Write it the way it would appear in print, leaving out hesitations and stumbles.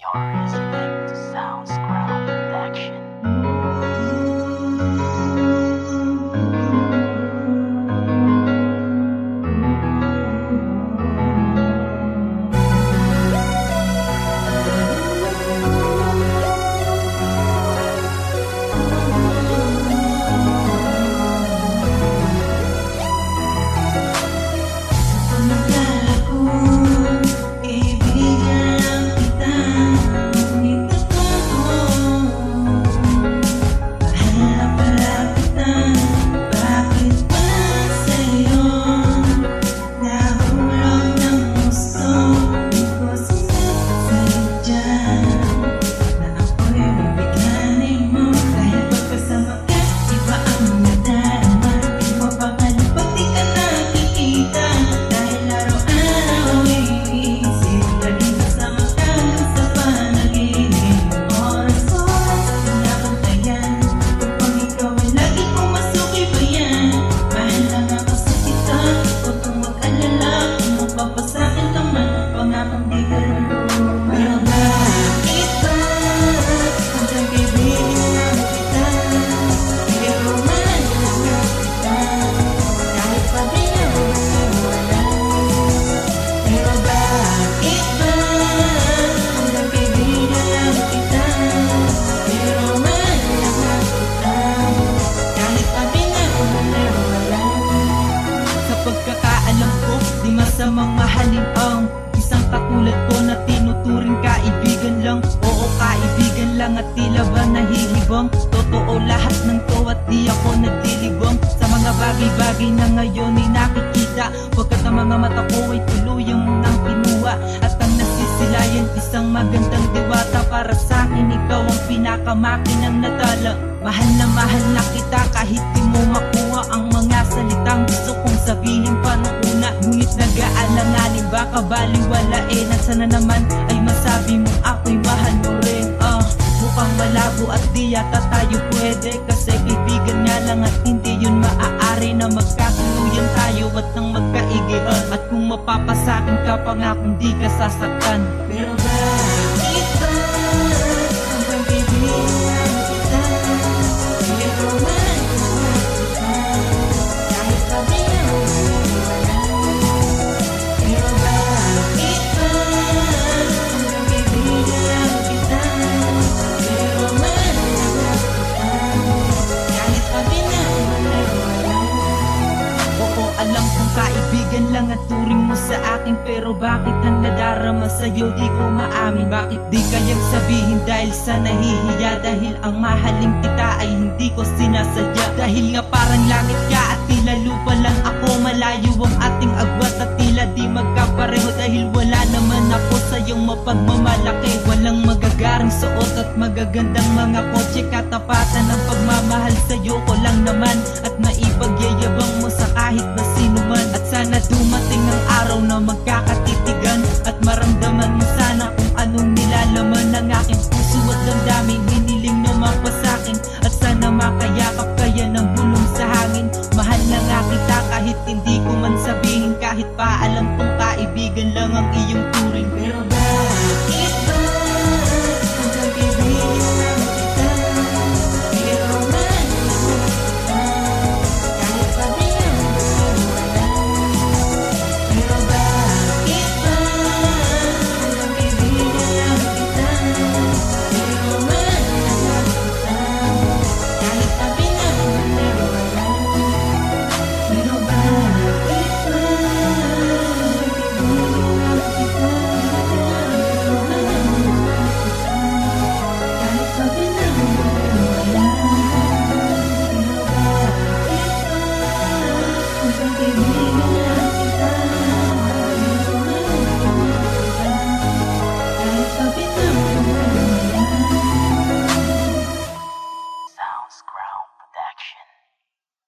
You're listening to SoundScrown Production. Masamang mahalin ang isang katulad ko na tinuturing kaibigan lang. Oo, kaibigan lang at tila ba nahihibang. Totoo lahat ng to at di ako nagdilibang sa mga bagay-bagay na ngayon ay nakikita. Pagkat ang mga mata ko ay tuluyang nang kinuha at ang nasisilayan isang magandang diwata. Para sa akin ikaw ang pinakamakinang nadala. Mahal na kita kahit di mo makuha ang mga salitang gusto kong sabihin pa nung una. Ngunit nag-aalanganin baka baliwalain at sana naman ay masabi mo ako'y mahal mo rin. Mukhang malabo at di yata tayo pwede, kasi kaibigan nga lang at hindi yun maaari na magkakuluyan tayo at nang magkaigihan. At kung mapapasakin ka pa nga kung di ka sasaktan. Pero bakit ba hanggang kaibigan kita? Pero mahal kita kahit sabi na wala. Pero bakit ba hanggang kaibigan kita? Pero mahal kita kahit sabi na wala. Oo, alam kong kaibigan lang at turing mo sa akin, pero bakit ang nadarama sa'yo di ko maamin? Bakit di kayang sabihin dahil sa nahihiya? Dahil ang mahalin kita ay hindi ko sinasadya. Dahil nga parang langit ka at tila lupa lang ako. Malayo ang ating agwat at tila di magkapareho. Dahil wala naman ako sa'yong mapagmamalaki. Walang magagaring suot at magagandang mga kotse. Katapatan ng pagmamahal sa'yo ko lang naman, at maipagyayabang mo sa kahit na sino man. At sana dumating ang araw na magkakatitigan at maramdaman mo sana kung anong nilalaman ng aking puso at damdamin. Hiniling naman pa sa'kin at sana makayakap kaya ng bulong sa hangin. Mahal na nga kita kahit hindi ko man sabihin, kahit pa alam kong kaibigan lang ang iyong tunay.